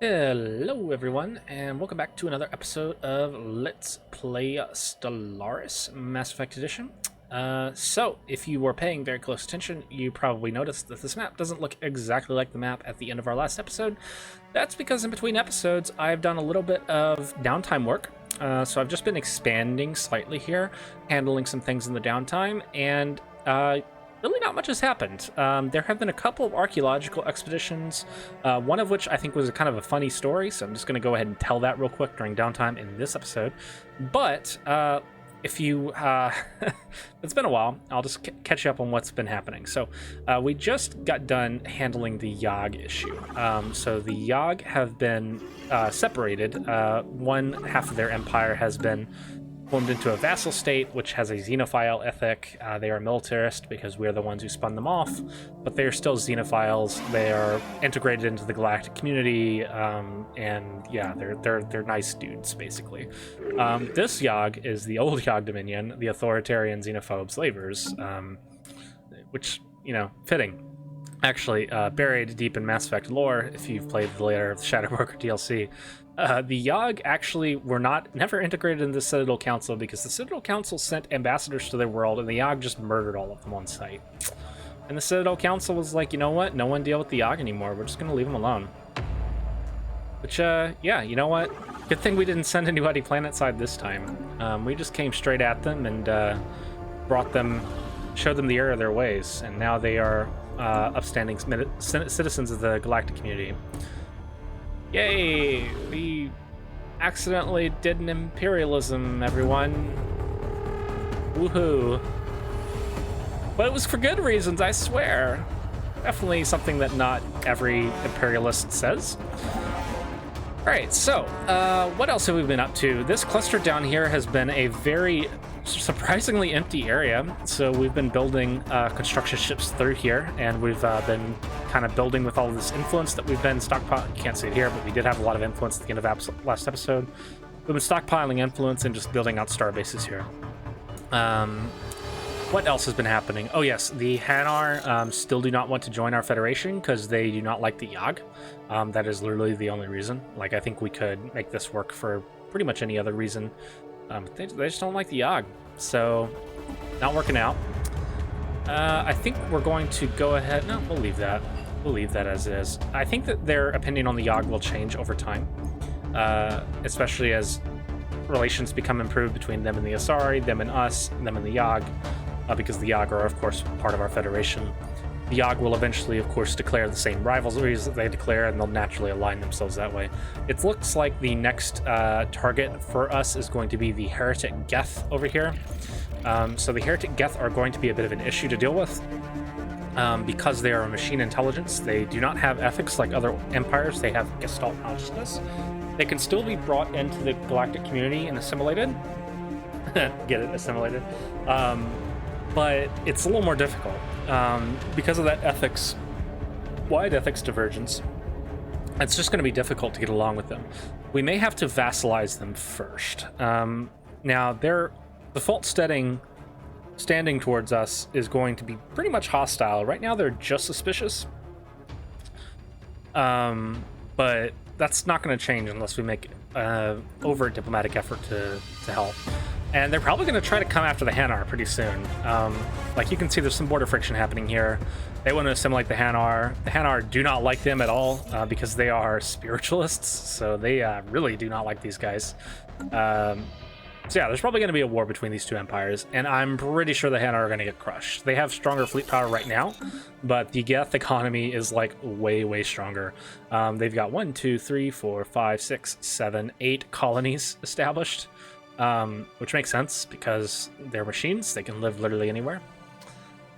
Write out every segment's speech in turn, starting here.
Hello everyone, and welcome back to another episode of Let's Play Stellaris Mass Effect Edition. So, if you were paying very close attention, you probably noticed that this map doesn't look exactly like the map at the end of our last episode. That's because in between episodes, I've done a little bit of downtime work. So I've just been expanding slightly here, handling some things in the downtime, and really not much has happened. There have been a couple of archaeological expeditions, one of which I think was a kind of a funny story, so I'm just going to go ahead and tell that real quick during downtime in this episode. But if you... it's been a while. I'll just catch you up on what's been happening. So we just got done handling the Yogg issue. So the Yogg have been separated. One half of their empire has been formed into a vassal state, which has a xenophile ethic. They are militarist because we're the ones who spun them off, but they are still xenophiles. They are integrated into the galactic community, and yeah, they're nice dudes, basically. This Yogg is the old Yogg Dominion, the authoritarian xenophobe slavers, which, you know, fitting. Actually, buried deep in Mass Effect lore, if you've played the later Shadow Broker DLC, the Yogg actually were never integrated into the Citadel Council because the Citadel Council sent ambassadors to their world, and the Yogg just murdered all of them on sight. And the Citadel Council was like, you know what? No one deal with the Yogg anymore. We're just going to leave them alone. Which, yeah, you know what? Good thing we didn't send anybody planet-side this time. We just came straight at them and showed them the error of their ways, and now they are upstanding citizens of the galactic community. Yay! We accidentally did an imperialism, everyone. Woohoo. But it was for good reasons, I swear. Definitely something that not every imperialist says. Alright, so, what else have we been up to? This cluster down here has been a very surprisingly empty area, so we've been building construction ships through here, and we've been kind of building with all of this influence that we've been stockpiling. You can't see it here, but we did have a lot of influence at the end of last episode. We've been stockpiling influence and just building out star bases here. What else has been happening? Oh yes, the Hanar still do not want to join our Federation because they do not like the Yogg. That is literally the only reason. Like, I think we could make this work for pretty much any other reason. They just don't like the Yogg, so not working out. I think we're going to go ahead... No, we'll leave that. We'll leave that as it is. I think that their opinion on the Yogg will change over time, especially as relations become improved between them and the Asari, them and us, them and the Yogg, because the Yogg are, of course, part of our Federation. The Yogg will eventually, of course, declare the same rivalries that they declare, and they'll naturally align themselves that way. It looks like the next target for us is going to be the Heretic Geth over here. So the Heretic Geth are going to be a bit of an issue to deal with. Because they are a machine intelligence, they do not have ethics like other empires. They have Gestalt consciousness. They can still be brought into the galactic community and assimilated. Get it? Assimilated. But it's a little more difficult because of that wide ethics divergence. It's just going to be difficult to get along with them. We may have to vassalize them first. Now, their default standing towards us is going to be pretty much hostile. Right now, they're just suspicious. But that's not going to change unless we make overt diplomatic effort to help. And they're probably going to try to come after the Hanar pretty soon. Like, you can see there's some border friction happening here. They want to assimilate the Hanar. The Hanar do not like them at all because they are spiritualists, so they really do not like these guys. So yeah, there's probably going to be a war between these two empires, and I'm pretty sure the Hanar are going to get crushed. They have stronger fleet power right now, but the Geth economy is like way, way stronger. They've got 1, 2, 3, 4, 5, 6, 7, 8 colonies established. Which makes sense because they're machines. They can live literally anywhere.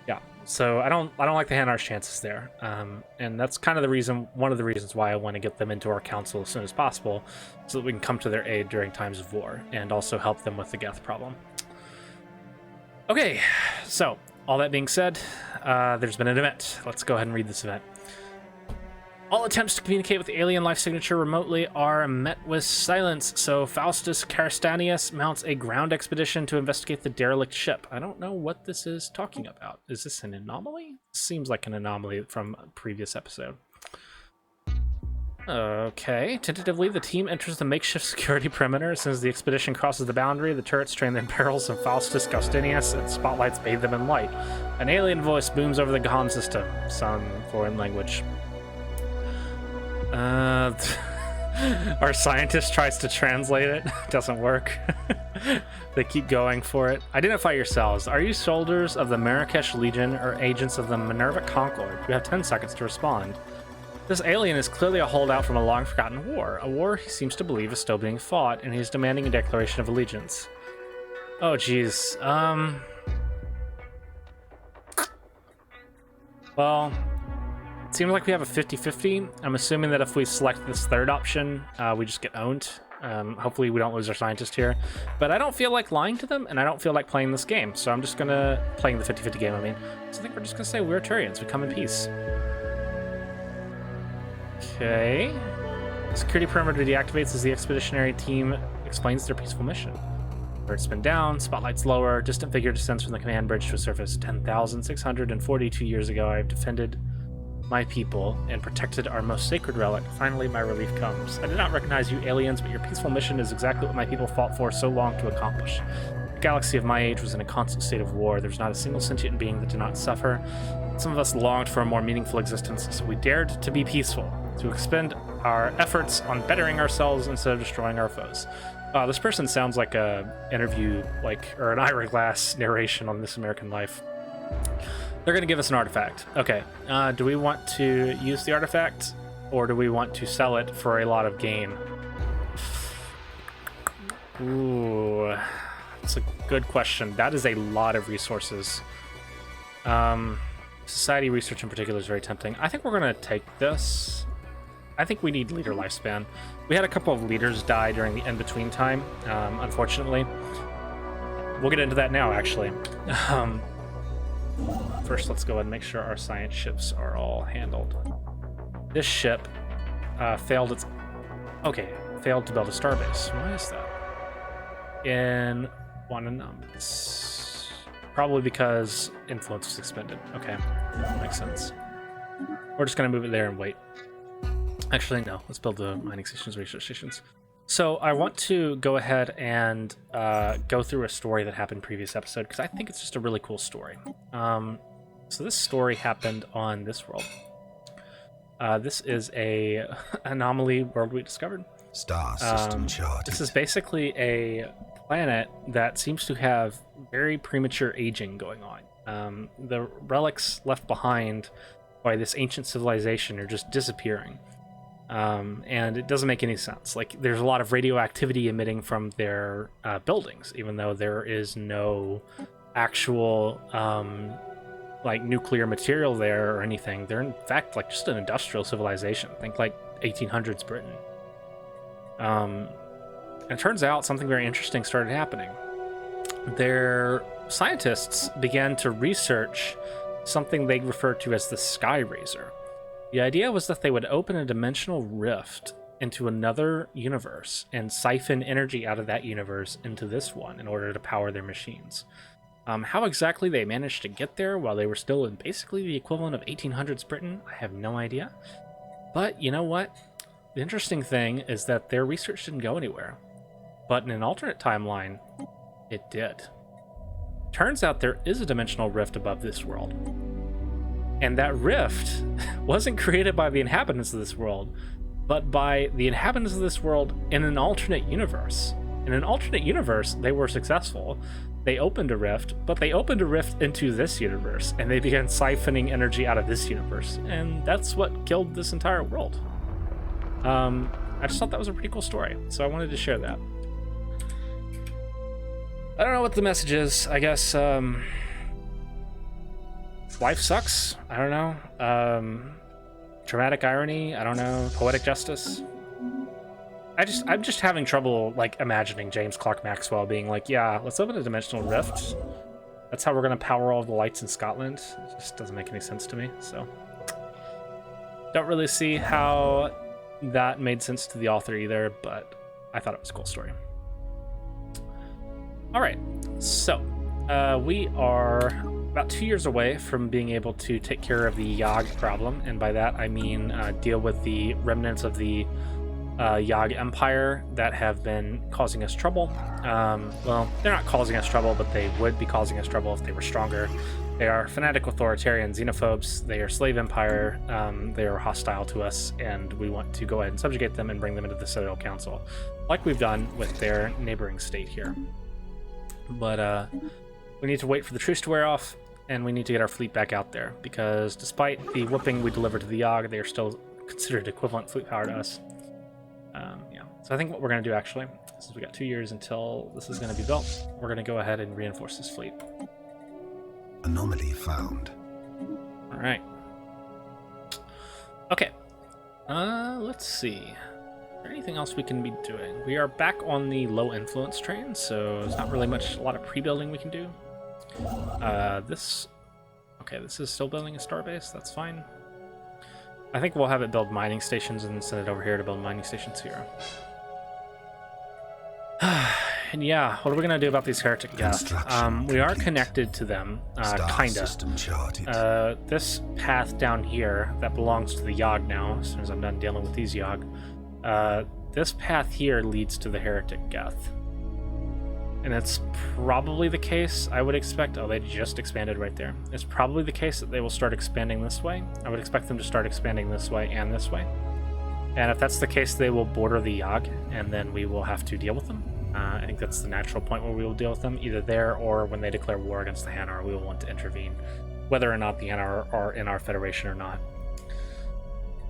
Yeah, so I don't like the Hanar's chances there, and that's kind of one of the reasons why I want to get them into our council as soon as possible, so that we can come to their aid during times of war and also help them with the Geth problem. Okay, so all that being said, there's been an event. Let's go ahead and read this event. All attempts to communicate with the alien life signature remotely are met with silence, so Faustus Carstanius mounts a ground expedition to investigate the derelict ship. I don't know what this is talking about. Is this an anomaly? Seems like an anomaly from a previous episode. Okay. Tentatively, the team enters the makeshift security perimeter. As soon as the expedition crosses the boundary, the turrets train the barrels of Faustus Gaustinius, and spotlights bathe them in light. An alien voice booms over the comm system. Some foreign language. Our scientist tries to translate it. Doesn't work. They keep going for it. Identify yourselves. Are you soldiers of the Marrakesh Legion or agents of the Minerva Concord? You have 10 seconds to respond. This alien is clearly a holdout from a long-forgotten war. A war he seems to believe is still being fought, and he's demanding a declaration of allegiance. Oh, jeez. Well, it seems like we have a 50-50. I'm assuming that if we select this third option, we just get owned. Hopefully we don't lose our scientist here. But I don't feel like lying to them, and I don't feel like playing this game. So I'm just gonna... playing the 50-50 game, I mean. So I think we're just gonna say we're Turians. We come in peace. Okay. Security perimeter deactivates as the expeditionary team explains their peaceful mission. Birds spin down, spotlights lower, distant figure descends from the command bridge to a surface. 10,642 years ago, I have defended my people and protected our most sacred relic. Finally, my relief comes. I did not recognize you aliens, but your peaceful mission is exactly what my people fought for so long to accomplish. The galaxy of my age was in a constant state of war. There's not a single sentient being that did not suffer. Some of us longed for a more meaningful existence, so we dared to be peaceful, to expend our efforts on bettering ourselves instead of destroying our foes. This person sounds like a interview, or an Ira Glass narration on This American Life. They're going to give us an artifact. Okay, do we want to use the artifact, or do we want to sell it for a lot of gain? Ooh, that's a good question. That is a lot of resources. Society research in particular is very tempting. I think we're going to take this. I think we need leader lifespan. We had a couple of leaders die during the in-between time, unfortunately. We'll get into that now, actually. First, let's go ahead and make sure our science ships are all handled. This ship failed its... Okay, failed to build a starbase. Why is that? In one and numbers. Probably because influence was expended. Okay, that makes sense. We're just going to move it there and wait. Actually, no. Let's build the mining stations, research stations. So I want to go ahead and go through a story that happened previous episode, because I think it's just a really cool story. So this story happened on this world. This is a anomaly world we discovered. Star system chart. This is basically a planet that seems to have very premature aging going on. The relics left behind by this ancient civilization are just disappearing. And it doesn't make any sense. Like, there's a lot of radioactivity emitting from their buildings, even though there is no actual nuclear material there or anything. They're in fact like just an industrial civilization. Think like 1800s Britain. And it turns out something very interesting started happening. Their scientists began to research something they referred to as the Sky Razor. The idea was that they would open a dimensional rift into another universe and siphon energy out of that universe into this one in order to power their machines. How exactly they managed to get there while they were still in basically the equivalent of 1800s Britain, I have no idea. But you know what? The interesting thing is that their research didn't go anywhere. But in an alternate timeline, it did. Turns out there is a dimensional rift above this world. And that rift wasn't created by the inhabitants of this world, but by the inhabitants of this world in an alternate universe. In an alternate universe, they were successful. They opened a rift, but they opened a rift into this universe, and they began siphoning energy out of this universe. And that's what killed this entire world. I just thought that was a pretty cool story, so I wanted to share that. I don't know what the message is. I guess, life sucks. I don't know. Dramatic irony. I don't know. Poetic justice. I'm just having trouble imagining James Clerk Maxwell being like, yeah, let's open a dimensional rift. That's how we're gonna power all the lights in Scotland. It just doesn't make any sense to me. So don't really see how that made sense to the author either, but I thought it was a cool story. All right, so we are about 2 years away from being able to take care of the Yogg problem, and by that I mean deal with the remnants of the Yogg Empire that have been causing us trouble. Well, they're not causing us trouble, but they would be causing us trouble if they were stronger. They are fanatic authoritarian xenophobes. They are slave empire. They are hostile to us, and we want to go ahead and subjugate them and bring them into the Citadel Council, like we've done with their neighboring state here. But we need to wait for the truce to wear off, and we need to get our fleet back out there, because despite the whooping we delivered to the Yogg, they are still considered equivalent fleet power to us. Yeah. So I think what we're going to do, actually, since we got 2 years until this is going to be built, we're going to go ahead and reinforce this fleet. Anomaly found. All right. Okay. Let's see. Is there anything else we can be doing? We are back on the low influence train, so there's not really a lot of pre-building we can do. This is still building a starbase. That's fine. I think we'll have it build mining stations and send it over here to build mining stations here. And yeah, what are we going to do about these heretic guests? We are connected to them, kinda. This path down here that belongs to the Yogg now, as soon as I'm done dealing with these Yogg, this path here leads to the heretic Geth. And it's probably the case, I would expect... Oh, they just expanded right there. It's probably the case that they will start expanding this way. I would expect them to start expanding this way and this way. And if that's the case, they will border the Yogg, and then we will have to deal with them. I think that's the natural point where we will deal with them, either there or when they declare war against the Hanar, we will want to intervene, whether or not the Hanar are in our federation or not.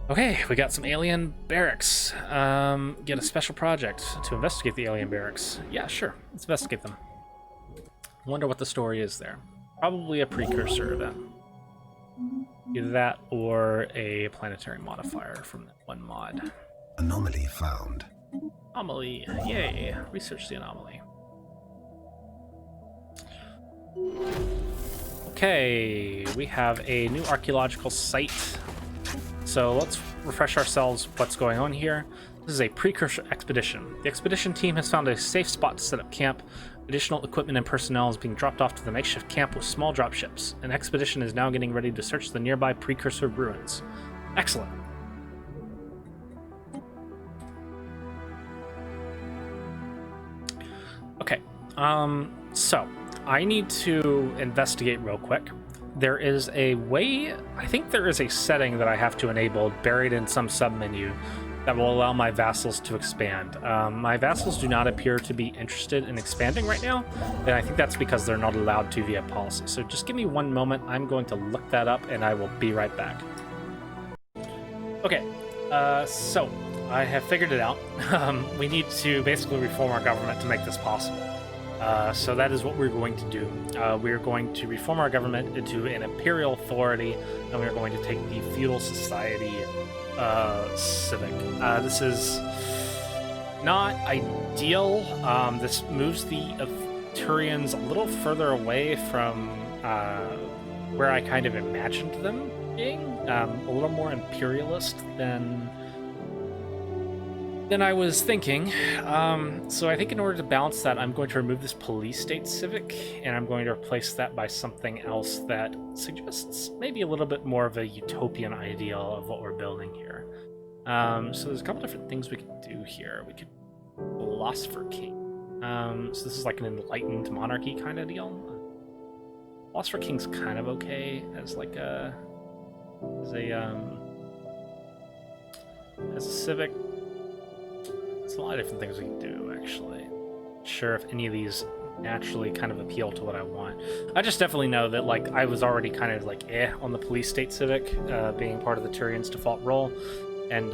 Okay, we got some alien barracks. Get a special project to investigate the alien barracks. Yeah, sure. Let's investigate them. Wonder what the story is there. Probably a precursor event. Either that or a planetary modifier from that one mod. Anomaly found. Anomaly. Yay. Research the anomaly. Okay, we have a new archaeological site. So let's refresh ourselves what's going on here. This is a precursor expedition. The expedition team has found a safe spot to set up camp. Additional equipment and personnel is being dropped off to the makeshift camp with small dropships. An expedition is now getting ready to search the nearby precursor ruins. Excellent. Okay, so I need to investigate real quick. There is a way, I think there is a setting that I have to enable buried in some submenu that will allow my vassals to expand. My vassals do not appear to be interested in expanding right now, and I think that's because they're not allowed to via policy. So just give me one moment. I'm going to look that up, and I will be right back. Okay, so I have figured it out. We need to basically reform our government to make this possible. So that is what we're going to do. We're going to reform our government into an imperial authority, and we're going to take the feudal society civic. This is not ideal. This moves the Turians a little further away from where I kind of imagined them being. A little more imperialist than I was thinking. So I think in order to balance that, I'm going to remove this police state civic, and I'm going to replace that by something else that suggests maybe a little bit more of a utopian ideal of what we're building here. So there's a couple different things we could do here. We could philosopher king. So this is like an enlightened monarchy kind of deal. Philosopher king's kind of okay as like a civic. There's a lot of different things we can do, actually. Not sure if any of these naturally kind of appeal to what I want. I just definitely know that, like, I was already kind of, like, on the police state civic, being part of the Turian's default role, and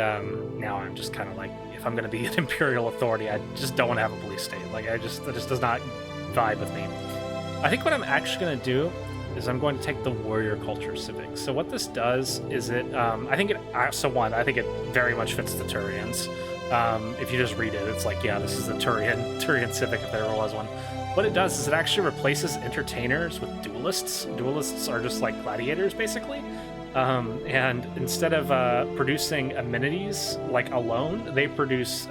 now I'm just kind of like, if I'm going to be an imperial authority, I just don't want to have a police state. Like, that just does not vibe with me. I think what I'm actually going to do is I'm going to take the warrior culture civic. So what this does is it, I think it very much fits the Turians. If you just read it, it's like, yeah, this is the Turian civic if there ever was one. What it does is it actually replaces entertainers with duelists. Duelists are just like gladiators, basically. And instead of producing amenities like alone, they produce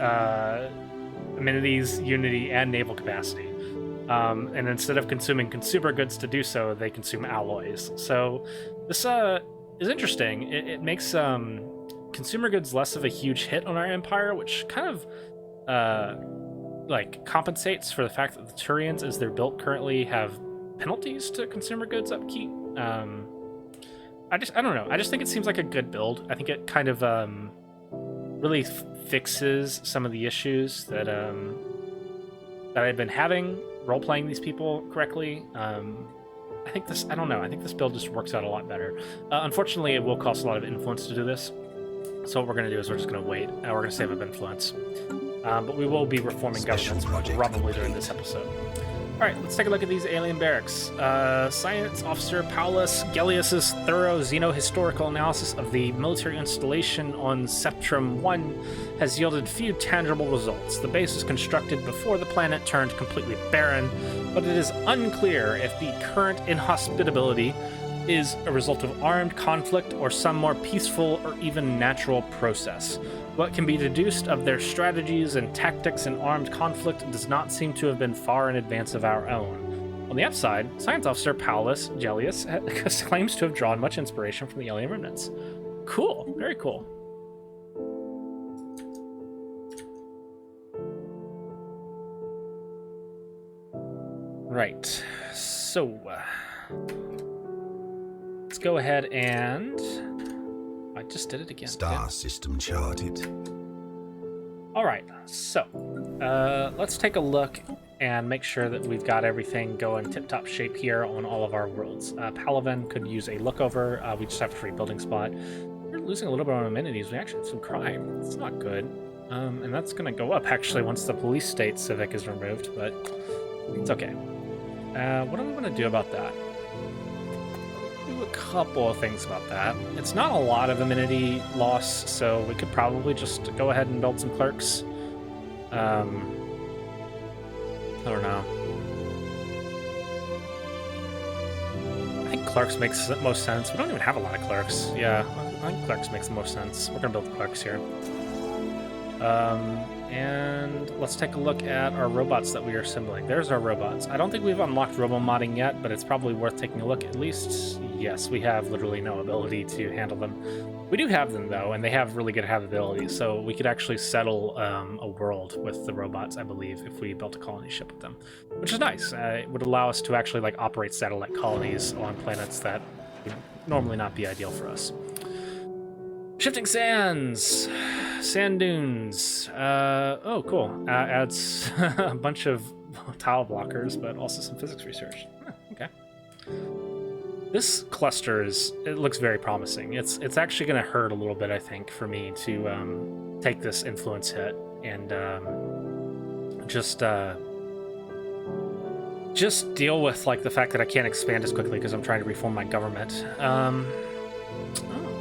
amenities, unity, and naval capacity. And instead of consuming consumer goods to do so, they consume alloys. So this is interesting. It makes consumer goods less of a huge hit on our empire, which kind of like compensates for the fact that the Turians, as they're built currently, have penalties to consumer goods upkeep. I don't know. I just think it seems like a good build. I think it kind of really fixes some of the issues that that I've been having role-playing these people correctly. I think this build just works out a lot better. Unfortunately, it will cost a lot of influence to do this. So what we're going to do is we're just going to wait, and we're going to save up influence. But we will be reforming governments probably during this episode. All right, let's take a look at these alien barracks. Science Officer Paulus Gellius's thorough xenohistorical analysis of the military installation on Septrum 1 has yielded few tangible results. The base was constructed before the planet turned completely barren, but it is unclear if the current inhospitability is a result of armed conflict or some more peaceful or even natural process. What can be deduced of their strategies and tactics in armed conflict does not seem to have been far in advance of our own. On the upside, Science Officer Paulus Gellius claims to have drawn much inspiration from the alien remnants. Cool, very cool. Right, so let's go ahead and... I just did it again. Star system charted. All right, so let's take a look and make sure that we've got everything going tip-top shape here on all of our worlds. Palaven could use a lookover. We just have a free building spot. We're losing a little bit on amenities. We actually have some crime. It's not good. And that's going to go up, actually, once the police state civic is removed, but it's okay. What do we want to do about that? A couple of things about that. It's not a lot of amenity loss, so we could probably just go ahead and build some clerks. I don't know. I think clerks makes the most sense. We don't even have a lot of clerks. Yeah, I think clerks makes the most sense. We're gonna build clerks here. And let's take a look at our robots that we are assembling. There's our robots. I don't think we've unlocked robo-modding yet, but it's probably worth taking a look at least. Yes, we have literally no ability to handle them. We do have them, though, and they have really good habitability, so we could actually settle a world with the robots, I believe, if we built a colony ship with them, which is nice. It would allow us to actually like operate satellite colonies on planets that would normally not be ideal for us. Shifting sands, sand dunes. Oh, cool. Adds a bunch of tile blockers, but also some physics research. Okay. This cluster it looks very promising. It's actually going to hurt a little bit, I think, for me to take this influence hit and just deal with like the fact that I can't expand as quickly because I'm trying to reform my government.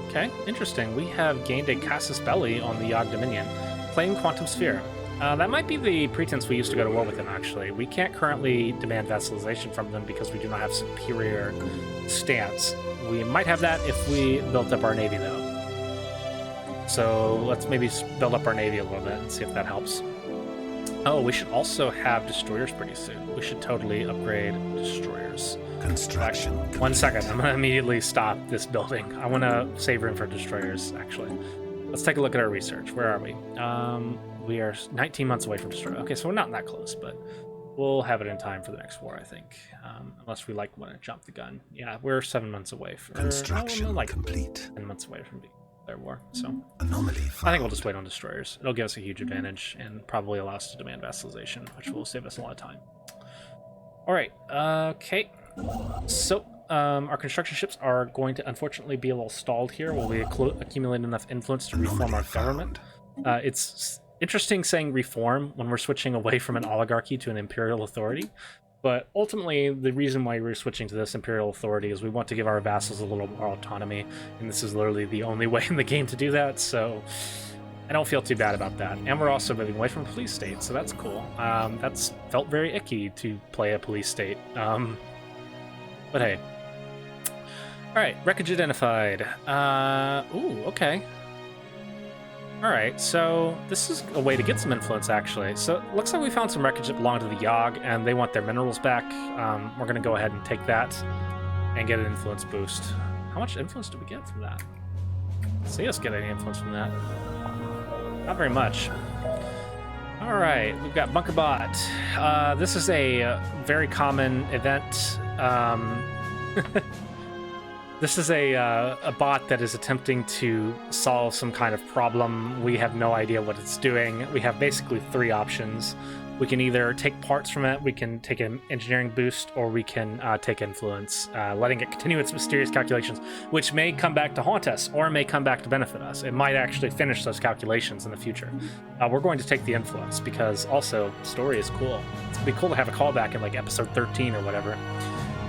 Okay, interesting. We have gained a casus belli on the Yogg Dominion. Claim Quantum Sphere. That might be the pretense we used to go to war with them, actually. We can't currently demand vassalization from them because we do not have superior stance. We might have that if we built up our navy, though. So let's maybe build up our navy a little bit and see if that helps. Oh, we should also have destroyers pretty soon. We should totally upgrade destroyers. Construction. Actually, 1 second. I'm going to immediately stop this building. I want to save room for destroyers, actually. Let's take a look at our research. Where are we? We are 19 months away from destroyer. Okay, so we're not that close, but we'll have it in time for the next war, I think. Unless we like want to jump the gun. Yeah, we're 7 months away from Construction like complete. 10 months away from their war. So Anomaly I found. think we'll just wait on destroyers. It'll give us a huge advantage and probably allow us to demand vassalization, which will save us a lot of time. All right. Okay. So our construction ships are going to unfortunately be a little stalled here while we accumulate enough influence to reform our government. It's interesting saying reform when we're switching away from an oligarchy to an imperial authority, but ultimately the reason why we're switching to this imperial authority is we want to give our vassals a little more autonomy, and this is literally the only way in the game to do that, so I don't feel too bad about that. And we're also moving away from a police state, so that's cool. That's felt very icky to play a police state. But hey. Alright, wreckage identified. Ooh, okay. Alright, so this is a way to get some influence, actually. So it looks like we found some wreckage that belonged to the Yogg, and they want their minerals back. We're going to go ahead and take that and get an influence boost. How much influence do we get from that? See us get any influence from that. Not very much. Alright, we've got Bunkerbot. This is a very common event. This is a bot that is attempting to solve some kind of problem. We have no idea what it's doing. We have basically three options. We can either take parts from it, we can take an engineering boost, or we can take influence, letting it continue its mysterious calculations, which may come back to haunt us, or may come back to benefit us. It might actually finish those calculations in the future. We're going to take the influence, because also, story is cool. It's going to be cool to have a callback in like episode 13 or whatever.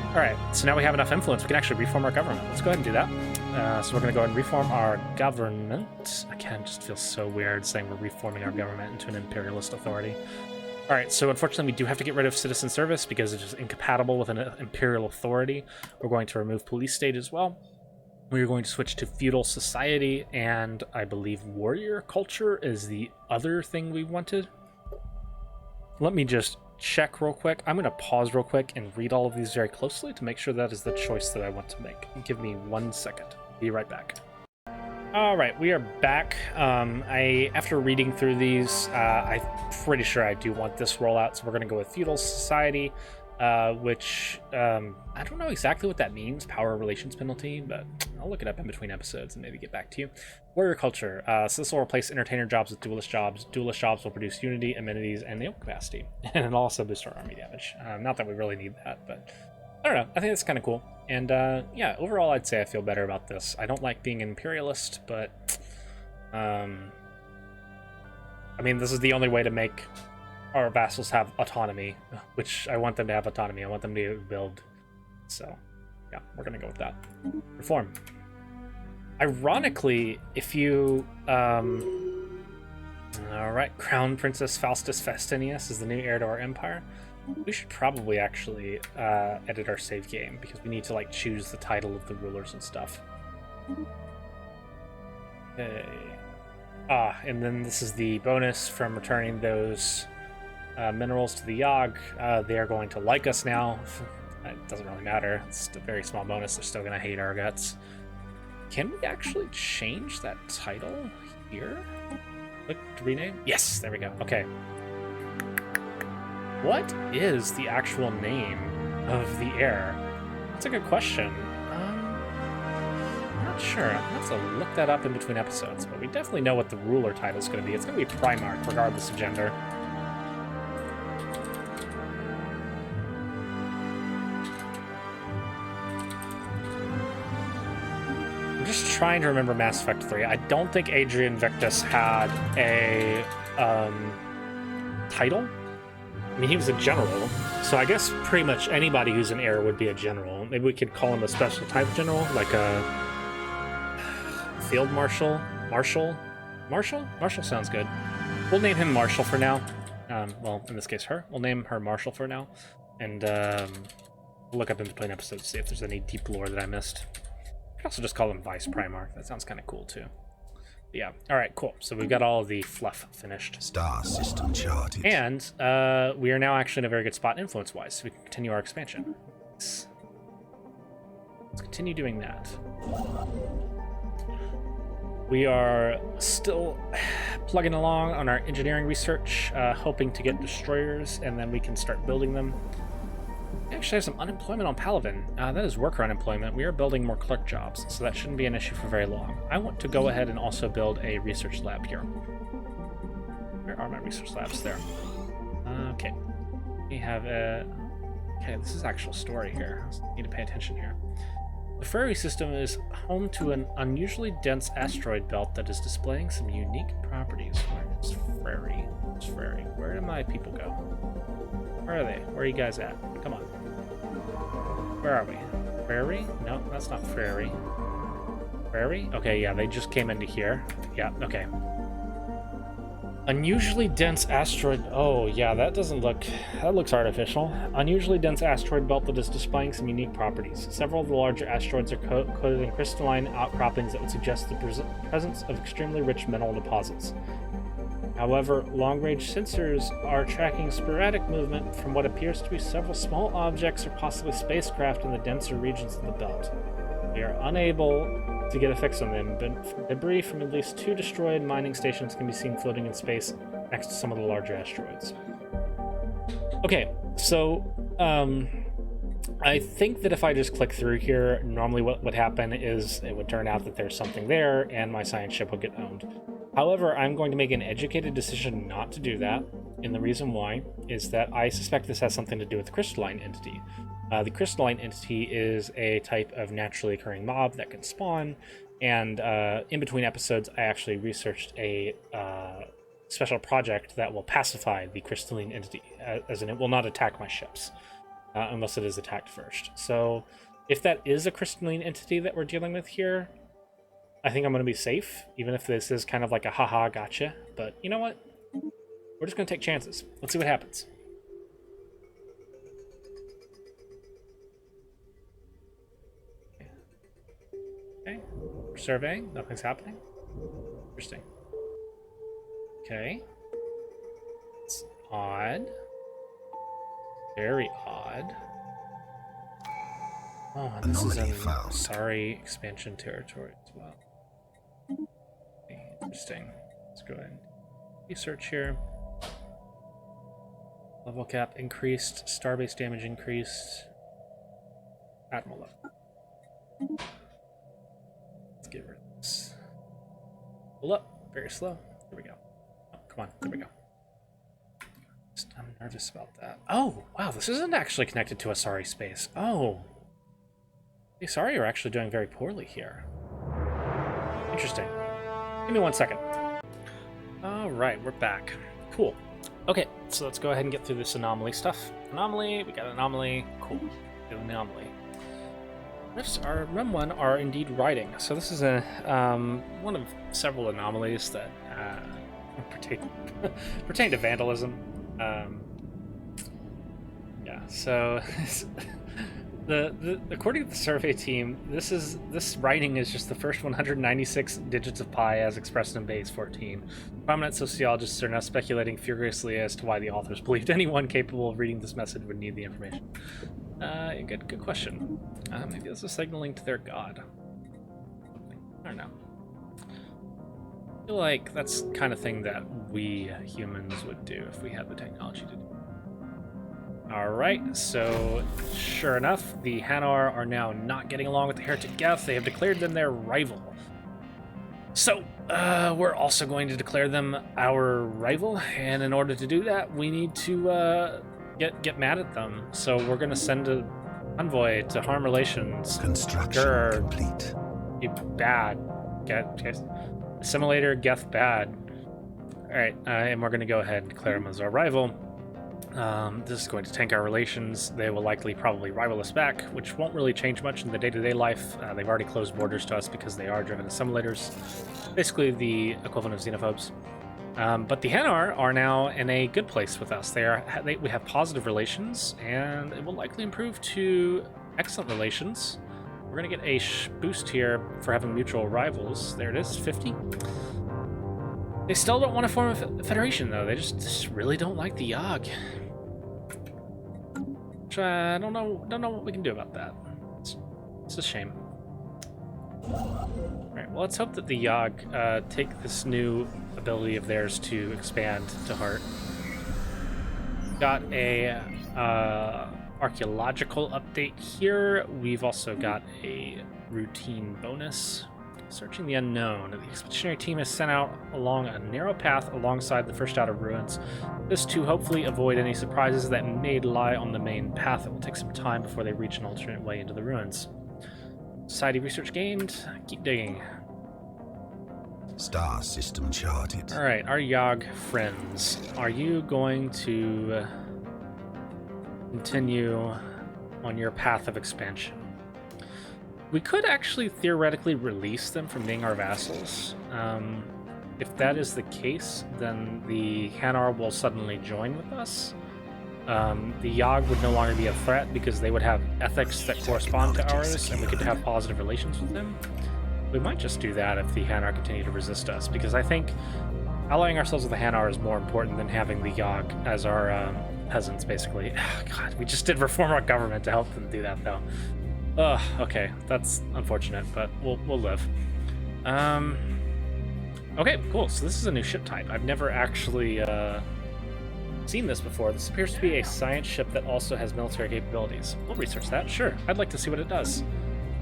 Alright, so now we have enough influence, we can actually reform our government. Let's go ahead and do that. So we're going to go ahead and reform our government. Again, it just feels so weird saying we're reforming our government into an imperialist authority. Alright, so unfortunately we do have to get rid of citizen service because it's just incompatible with an imperial authority. We're going to remove police state as well. We're going to switch to feudal society, and I believe warrior culture is the other thing we wanted. Let me just check real quick. I'm going to pause real quick and read all of these very closely to make sure that is the choice that I want to make. Give me 1 second. Be right back. All right, we are back. After reading through these, I'm pretty sure I do want this rollout, so we're going to go with feudal society, which I don't know exactly what that means, power relations penalty, but I'll look it up in between episodes and maybe get back to you. Warrior culture. So this will replace entertainer jobs with duelist jobs. Duelist jobs will produce unity, amenities, and naval capacity, and it'll also boost our army damage. Not that we really need that, but I don't know. I think that's kind of cool. And yeah, overall, I'd say I feel better about this. I don't like being an imperialist, but I mean, this is the only way to make our vassals have autonomy, which I want them to have autonomy. I want them to build. So yeah, we're gonna go with that. Reform. Ironically, if you all right, Crown Princess Faustus Fastinius is the new heir to our empire. We should probably actually edit our save game because we need to like choose the title of the rulers and stuff. Okay. And then this is the bonus from returning those minerals to the Yogg. They are going to like us now. It doesn't really matter. It's a very small bonus. They're still going to hate our guts. Can we actually change that title here? Click to rename? Yes, there we go. Okay. What is the actual name of the heir? That's a good question. I'm not sure. I'll have to look that up in between episodes, but we definitely know what the ruler title is going to be. It's going to be Primarch, regardless of gender. I'm just trying to remember Mass Effect 3. I don't think Adrian Victus had a title. I mean, he was a general, so I guess pretty much anybody who's an heir would be a general. Maybe we could call him a special type of general, like a field marshal? Marshal? Marshal? Marshal sounds good. We'll name him Marshal for now. Well, in this case, her. We'll name her Marshal for now. And we'll look up in between episodes to see if there's any deep lore that I missed. I could also just call him Vice Primarch. That sounds kind of cool, too. Yeah. All right, cool. So we've got all of the fluff finished. Star system charted. And we are now actually in a very good spot influence-wise, so we can continue our expansion. Let's continue doing that. We are still plugging along on our engineering research, hoping to get destroyers, and then we can start building them. We actually have some unemployment on Paladin. That is worker unemployment. We are building more clerk jobs, so that shouldn't be an issue for very long. I want to go ahead and also build a research lab here. Where are my research labs? There. Okay. We have a... Okay, this is actual story here. I need to pay attention here. The Frary system is home to an unusually dense asteroid belt that is displaying some unique properties. Where is Frary? Where's Frary? Where do my people go? Where are they? Where are you guys at? Come on. Where are we? Frary? No, that's not Frary. Frary? Okay, yeah, they just came into here. Yeah, okay. Unusually dense asteroid. Oh, yeah, that doesn't look. That looks artificial. Unusually dense asteroid belt that is displaying some unique properties. Several of the larger asteroids are coated in crystalline outcroppings that would suggest the presence of extremely rich mineral deposits. However, long-range sensors are tracking sporadic movement from what appears to be several small objects or possibly spacecraft in the denser regions of the belt. We are unable to get a fix on them, but debris from at least 2 destroyed mining stations can be seen floating in space next to some of the larger asteroids. Okay, so I think that if I just click through here, normally what would happen is it would turn out that there's something there and my science ship would get owned. However, I'm going to make an educated decision not to do that, and the reason why is that I suspect this has something to do with the crystalline entity. The crystalline entity is a type of naturally occurring mob that can spawn, and in between episodes, I actually researched a special project that will pacify the crystalline entity, as in it will not attack my ships, unless it is attacked first. So if that is a crystalline entity that we're dealing with here, I think I'm going to be safe, even if this is kind of like a haha gotcha. But you know what? We're just going to take chances. Let's see what happens. Okay. We're surveying. Nothing's happening. Interesting. Okay. It's odd. Very odd. Oh, and this is in Sorry expansion territory as well. Okay, interesting. Let's go ahead and research here. Level cap increased. Starbase damage increased. Admiral level. Let's get rid of this. Pull up. Very slow. Here we go. Oh, come on. There we go. I'm nervous about that. Oh, wow. This isn't actually connected to Asari space. Oh. Hey, sorry, you're actually doing very poorly here. Interesting. Give me 1 second. All right, we're back. Cool. Okay, so let's go ahead and get through this anomaly stuff. Anomaly, we got an anomaly. Cool. Good anomaly. Rifts are REM1 are indeed riding. So this is a one of several anomalies that pertain to vandalism. Yeah. So. According to the survey team, this writing is just the first 196 digits of pi as expressed in base 14. Prominent sociologists are now speculating furiously as to why the authors believed anyone capable of reading this message would need the information. Good question. Maybe this is signaling to their god. I don't know. I feel like that's the kind of thing that we humans would do if we had the technology to do. Alright, so sure enough, the Hanar are now not getting along with the Heretic Geth. They have declared them their rival. So, we're also going to declare them our rival, and in order to do that, we need to get mad at them. So we're going to send a envoy to harm relations. Construction complete. You bad. Assimilator, Geth bad. Alright, and we're going to go ahead and declare them as our rival. This is going to tank our relations. They will likely probably rival us back, which won't really change much in the day-to-day life. They've already closed borders to us because they are driven assimilators, basically the equivalent of xenophobes. But the Hanar are now in a good place with us. We have positive relations, and it will likely improve to excellent relations. We're going to get a boost here for having mutual rivals. There it is, 50. They still don't want to form a federation, though. They just really don't like the Yogg. Which I don't know what we can do about that. It's a shame. Alright, well, let's hope that the Yogg take this new ability of theirs to expand to heart. Got a archaeological update here. We've also got a routine bonus. Searching the unknown. The expeditionary team is sent out along a narrow path alongside the first outer ruins. This to hopefully avoid any surprises that may lie on the main path. It will take some time before they reach an alternate way into the ruins. Society research gained. Keep digging. Star system charted. Alright, our Yogg friends. Are you going to continue on your path of expansion? We could actually theoretically release them from being our vassals. if that is the case, then the Hanar will suddenly join with us. The Yogg would no longer be a threat because they would have ethics that correspond to ours, and we could have positive relations with them. We might just do that if the Hanar continue to resist us, because I think allying ourselves with the Hanar is more important than having the Yogg as our peasants, basically. God, we just did reform our government to help them do that, though. Ugh, okay, that's unfortunate, but we'll live. Okay, cool. So this is a new ship type. I've never actually seen this before. This appears to be a science ship that also has military capabilities. We'll research that. Sure, I'd like to see what it does.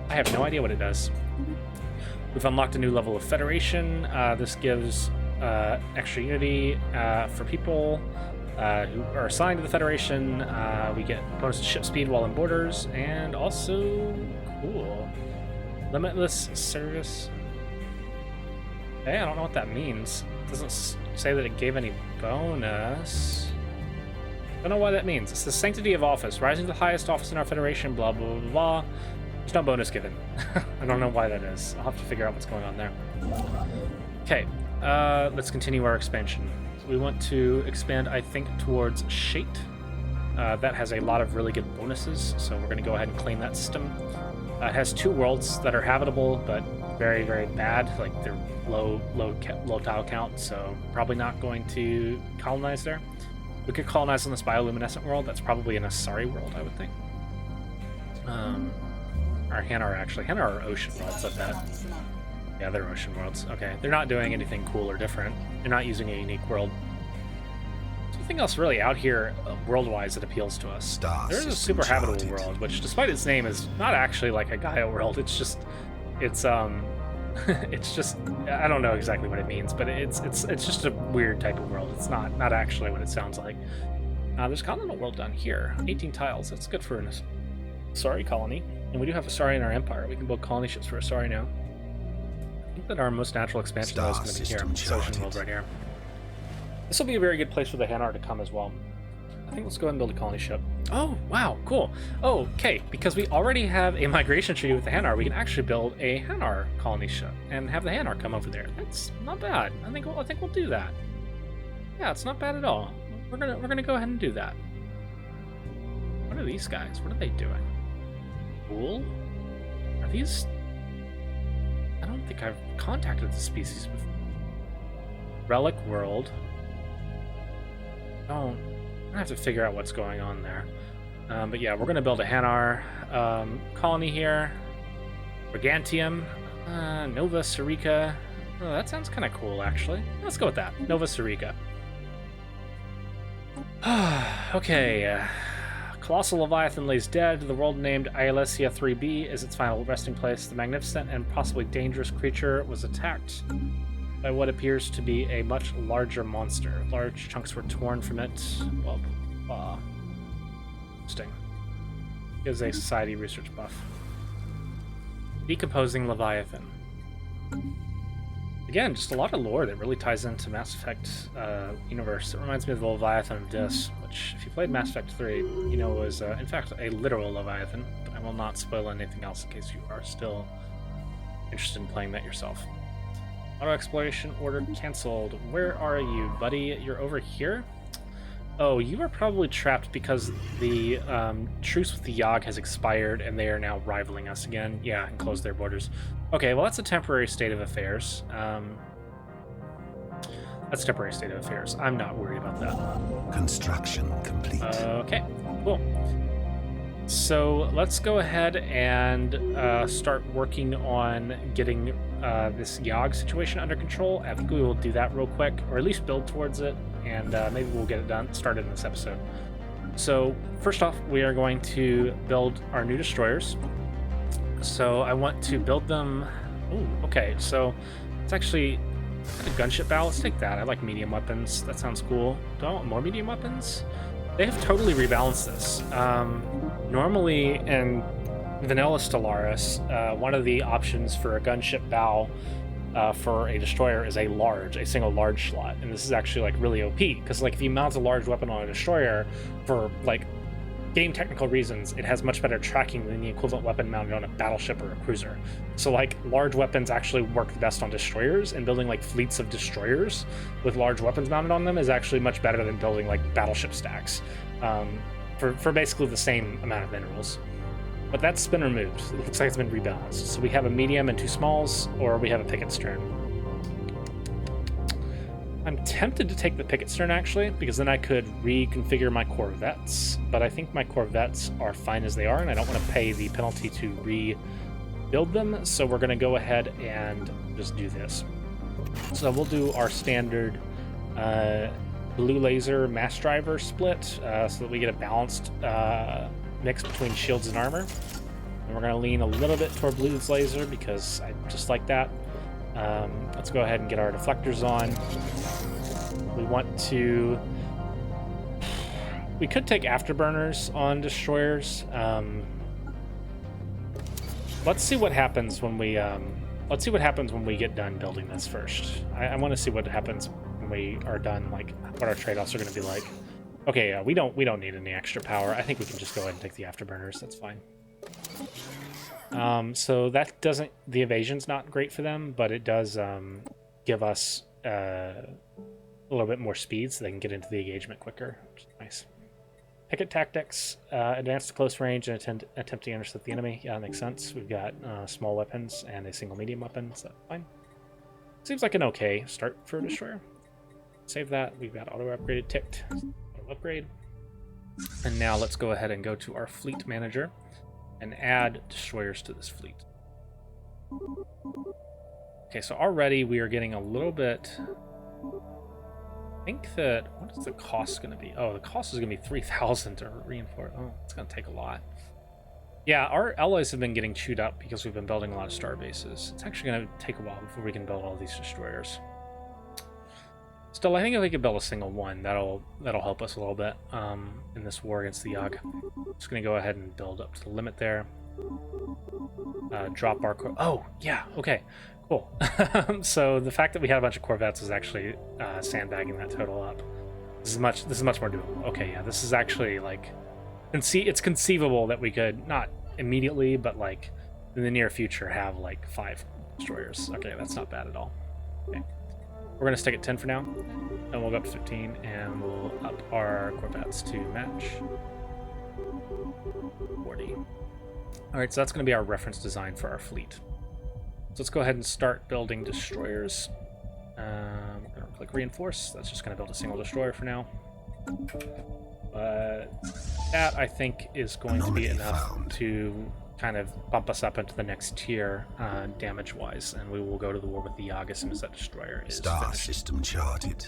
I have no idea what it does. We've unlocked a new level of Federation. This gives extra unity for people who are assigned to the Federation. We get bonus to ship speed while in borders, and also, cool, limitless service. Okay, I don't know what that means. It doesn't say that it gave any bonus. Don't know what that means. It's the sanctity of office, rising to the highest office in our Federation, blah, blah, blah, blah. There's no bonus given. I don't know why that is. I'll have to figure out what's going on there. Okay, let's continue our expansion. We want to expand, I think, towards Shate. That has a lot of really good bonuses, so we're going to go ahead and claim that system. It has 2 worlds that are habitable, but very, very bad. Like, they're low tile count, so probably not going to colonize there. We could colonize on this bioluminescent world. That's probably an Asari world, I would think. Or Hanar, actually. Hanar are ocean worlds, I bet. Yeah, they're ocean worlds. Okay, they're not doing anything cool or different. They're not using a unique world. Something else really out here world-wise that appeals to us. There's a super habitable world, which, despite its name, is not actually like a Gaia world. It's just, it's just, I don't know exactly what it means, but it's just a weird type of world. It's not actually what it sounds like. There's a continental world down here, 18 tiles. That's good for an Asari colony, and we do have Asari in our empire. We can build colony ships for Asari now. I think that our most natural expansion is going to be here. This ocean world right here. This will be a very good place for the Hanar to come as well. I think let's go ahead and build a colony ship. Oh, wow, cool. Oh, okay, because we already have a migration treaty with the Hanar, we can actually build a Hanar colony ship and have the Hanar come over there. That's not bad. I think we'll do that. Yeah, it's not bad at all. We're gonna go ahead and do that. What are these guys? What are they doing? Cool. Are these? I don't think I've contacted the species before. Relic world. I have to figure out what's going on there. But yeah, we're going to build a Hanar colony here. Brigantium, Nova Sirica. Oh, that sounds kind of cool, actually. Let's go with that. Nova Sirica. Okay. Colossal Leviathan lays dead. The world named Ialesia 3b is its final resting place. The magnificent and possibly dangerous creature was attacked by what appears to be a much larger monster. Large chunks were torn from it. Blah, blah, blah. Interesting. Is a society research buff. Decomposing Leviathan. Again, just a lot of lore that really ties into Mass Effect universe. It reminds me of the Leviathan of Dis, which, if you played Mass Effect 3, you know was, in fact, a literal Leviathan, but I will not spoil anything else in case you are still interested in playing that yourself. Auto exploration order canceled. Where are you, buddy? You're over here? Oh, you are probably trapped because the truce with the Yogg has expired and they are now rivaling us again. Yeah, and closed their borders. Okay, well, that's a temporary state of affairs. That's a temporary state of affairs. I'm not worried about that. Construction complete. Okay, cool. So let's go ahead and start working on getting this Yogg situation under control. I think we will do that real quick, or at least build towards it, and maybe we'll get it started in this episode. So first off, we are going to build our new destroyers. So I want to build them. Ooh, okay, so it's actually a gunship bow. Let's take that. I like medium weapons. That sounds cool. Do I want more medium weapons? They have totally rebalanced this. Normally in vanilla Stellaris, one of the options for a gunship bow for a destroyer is a single large slot, and this is actually like really OP because like if you mount a large weapon on a destroyer for like game technical reasons, it has much better tracking than the equivalent weapon mounted on a battleship or a cruiser. So like large weapons actually work the best on destroyers, and building like fleets of destroyers with large weapons mounted on them is actually much better than building like battleship stacks for basically the same amount of minerals. But that's been removed. It looks like it's been rebalanced. So we have a medium and 2 smalls, or we have a picket stern. I'm tempted to take the picket stern, actually, because then I could reconfigure my corvettes, but I think my corvettes are fine as they are, and I don't want to pay the penalty to rebuild them, so we're going to go ahead and just do this. So we'll do our standard blue laser mass driver split, so that we get a balanced mix between shields and armor. And we're going to lean a little bit toward blue laser, because I just like that. Let's go ahead and get our deflectors on. We want to... We could take afterburners on destroyers. Let's see what happens when we get done building this first. I want to see what happens when we are done, like what our trade-offs are going to be like. Okay, yeah, we don't need any extra power. I think we can just go ahead and take the afterburners. That's fine. So that doesn't... The evasion's not great for them, but it does give us a little bit more speed so they can get into the engagement quicker, which is nice. Picket tactics, advance to close range and attempt to intercept the enemy. Yeah, that makes sense. We've got small weapons and a single medium weapon, so fine. Seems like an okay start for a destroyer. Save that. We've got auto upgraded ticked. Auto upgrade. And now let's go ahead and go to our fleet manager and add destroyers to this fleet. Okay, so already we are getting a little bit... I think that... What is the cost going to be? Oh, the cost is going to be 3,000 to reinforce. Oh, it's going to take a lot. Yeah, our alloys have been getting chewed up because we've been building a lot of star bases. It's actually going to take a while before we can build all these destroyers. Still, I think if we could build a single one, that'll help us a little bit in this war against the Yogg. Just going to go ahead and build up to the limit there. Drop our... Oh, yeah, okay, cool. So the fact that we had a bunch of corvettes is actually sandbagging that total up. This is much more doable. Okay, yeah, this is actually, like... It's conceivable that we could, not immediately, but, like, in the near future, have, like, 5 destroyers. Okay, that's not bad at all. Okay. We're going to stick at 10 for now, and we'll go up to 15, and we'll up our corvettes to match 40. All right, so that's going to be our reference design for our fleet. So let's go ahead and start building destroyers. We're going to click reinforce. That's just going to build a single destroyer for now. That, I think, is going to be enough to kind of bump us up into the next tier damage-wise, and we will go to the war with the Yogg as soon as that destroyer is Star finished. system charted.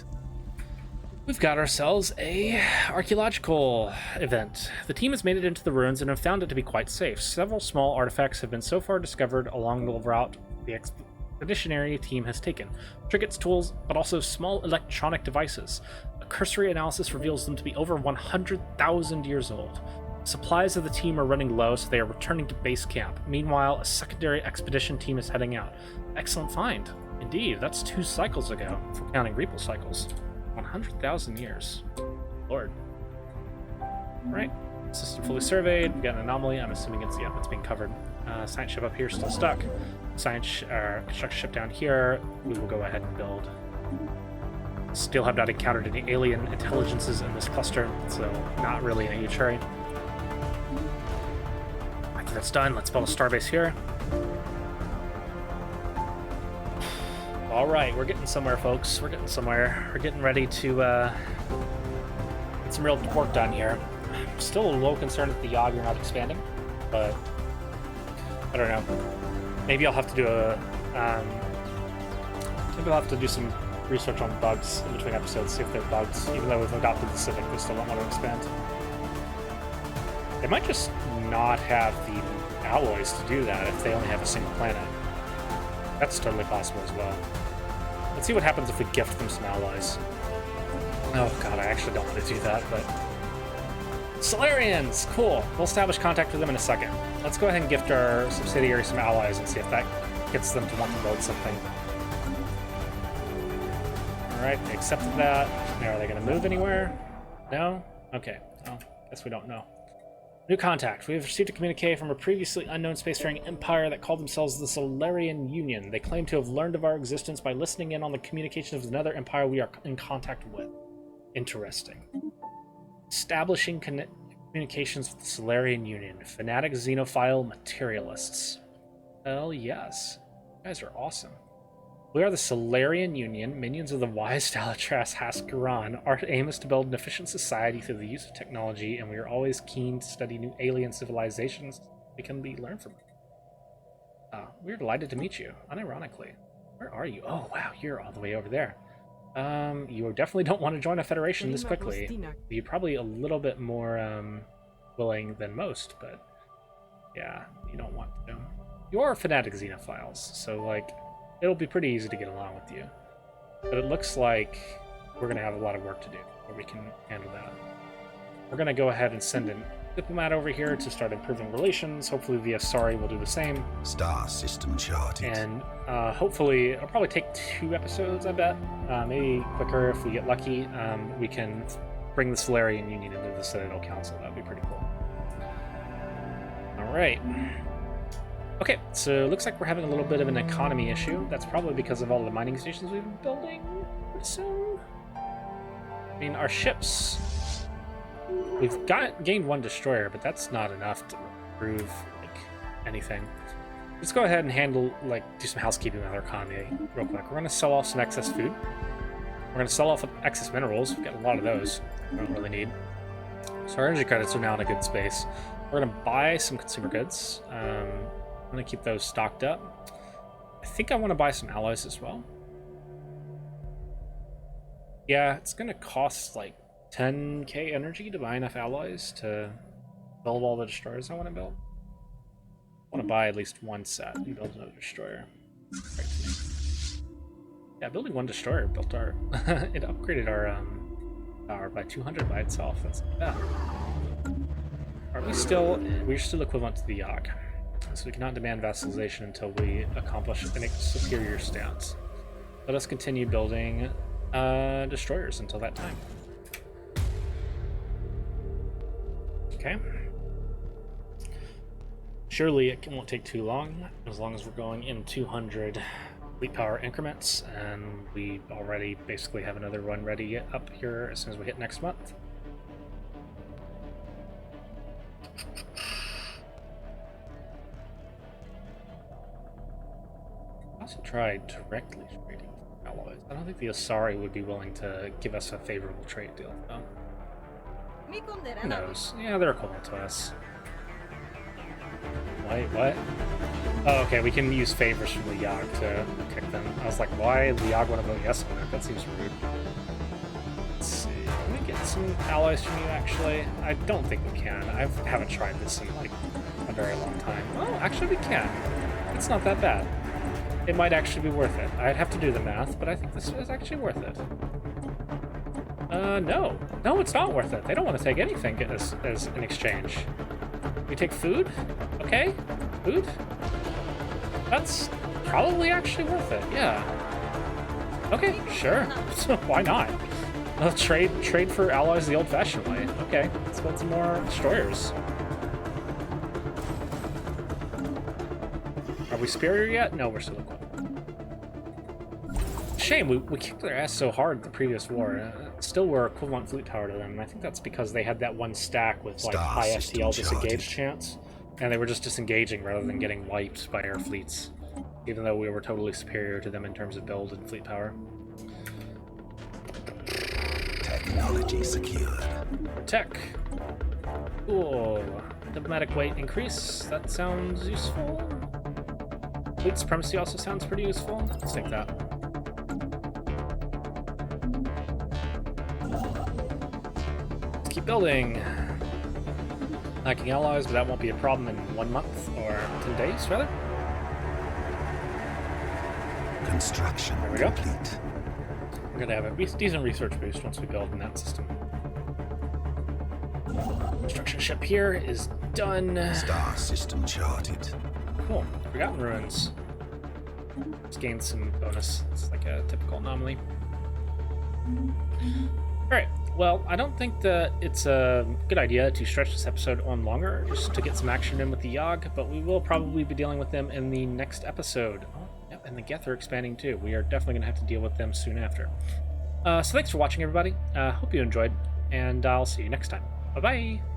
We've got ourselves a archaeological event. The team has made it into the ruins and have found it to be quite safe. Several small artifacts have been so far discovered along the route the expeditionary team has taken. Trinkets, tools, but also small electronic devices. A cursory analysis reveals them to be over 100,000 years old. Supplies of the team are running low, so they are returning to base camp. Meanwhile, a secondary expedition team is heading out. Excellent find. Indeed, that's 2 cycles ago, for counting Reaple cycles. 100,000 years. Lord. Right. System fully surveyed. We got an anomaly. I'm assuming it's being covered. Science ship up here still stuck. Construction ship down here. We will go ahead and build. Still have not encountered any alien intelligences in this cluster, so not really a huge hurry. After that's done, let's build a starbase here. All right, we're getting somewhere, folks. We're getting somewhere. We're getting ready to get some real work done here. I'm still a little concerned that the Yogg are not expanding, but I don't know. Maybe I'll have to do maybe I'll have to do some research on bugs in between episodes, see if they're bugs. Even though we've adopted the Civic, they still don't want to expand. They might just not have the alloys to do that if they only have a single planet. That's totally possible as well. Let's see what happens if we gift them some allies. Oh god, I actually don't want to do that, but... Stellarians! Cool. We'll establish contact with them in a second. Let's go ahead and gift our subsidiary some allies and see if that gets them to want to build something. Alright, they accepted that. Now, are they going to move anywhere? No? Okay. Well, guess we don't know. New contact. We have received a communique from a previously unknown spacefaring empire that called themselves the Solarian Union. They claim to have learned of our existence by listening in on the communications of another empire we are in contact with. Interesting. Establishing communications with the Solarian Union. Fanatic xenophile materialists. Hell yes. You guys are awesome. We are the Solarian Union, minions of the wise Stellaris Haskaran. Our aim is to build an efficient society through the use of technology, and we are always keen to study new alien civilizations we can learn from. We're delighted to meet you, unironically. Where are you? Oh, wow, you're all the way over there. You definitely don't want to join a federation this quickly. You're probably a little bit more willing than most, but yeah, you don't want to. You are fanatic xenophiles, so like, it'll be pretty easy to get along with you. But it looks like we're going to have a lot of work to do before we can handle that. We're going to go ahead and send a diplomat over here to start improving relations. Hopefully the Asari will do the same. Star system charted. And hopefully, it'll probably take 2 episodes, I bet. Maybe quicker if we get lucky. We can bring the Solarian Union into the Citadel Council. That would be pretty cool. Alright. Okay, so it looks like we're having a little bit of an economy issue. That's probably because of all the mining stations we've been building, I would assume. I mean, our ships... We've gained 1 destroyer, but that's not enough to prove, like, anything. Let's go ahead and do some housekeeping with our economy real quick. We're going to sell off some excess food. We're going to sell off excess minerals. We've got a lot of those we don't really need. So our energy credits are now in a good space. We're going to buy some consumer goods. I'm going to keep those stocked up. I think I want to buy some alloys as well. Yeah, it's going to cost like 10k energy to buy enough alloys to build all the destroyers I want to build. I want to buy at least 1 set and build another destroyer. Yeah, building 1 destroyer built our... it upgraded our power by 200 by itself. That's not bad. Are we still... We're still equivalent to the Yogg. So we cannot demand vassalization until we accomplish a superior stance. Let us continue building destroyers until that time. Okay. Surely it won't take too long as we're going in 200 fleet power increments, and we already basically have another run ready up here as soon as we hit next month. I also tried directly trading alloys. I don't think the Asari would be willing to give us a favorable trade deal, though. Who knows? Yeah, they're equivalent to us. Wait, what? Oh, okay, we can use favors from the Yogg to kick them. I was like, why the Yogg want to vote yes on that? That seems rude. Let's see. Can we get some allies from you, actually? I don't think we can. I haven't tried this in, like, a very long time. Oh, actually we can. It's not that bad. It might actually be worth it. I'd have to do the math, but I think this is actually worth it. No. No, it's not worth it. They don't want to take anything as an exchange. We take food? Okay. Food? That's probably actually worth it, yeah. Okay, sure. Why not? Trade for allies the old-fashioned way. Okay, let's build some more destroyers. Are we superior yet? No, we're still equivalent. Shame, we kicked their ass so hard the previous war. Still we're equivalent fleet power to them. I think that's because they had that 1 stack with like high STL disengage chance, and they were just disengaging rather than getting wiped by our fleets, even though we were totally superior to them in terms of build and fleet power. Technology secured. Tech. Cool. Diplomatic weight increase. That sounds useful. Fleet supremacy also sounds pretty useful. Let's take that. Let's keep building. Lacking allies, but that won't be a problem in 1 month, or 10 days, rather. Construction There we go. complete. We're going to have a decent research boost once we build in that system. Construction ship here is done. Star system charted. Cool. Forgotten Ruins. Just gained some bonus. It's like a typical anomaly. Alright, well, I don't think that it's a good idea to stretch this episode on longer just to get some action in with the Yogg, but we will probably be dealing with them in the next episode. Oh, yep, and the Geth are expanding too. We are definitely going to have to deal with them soon after. So thanks for watching, everybody. Hope you enjoyed, and I'll see you next time. Bye-bye!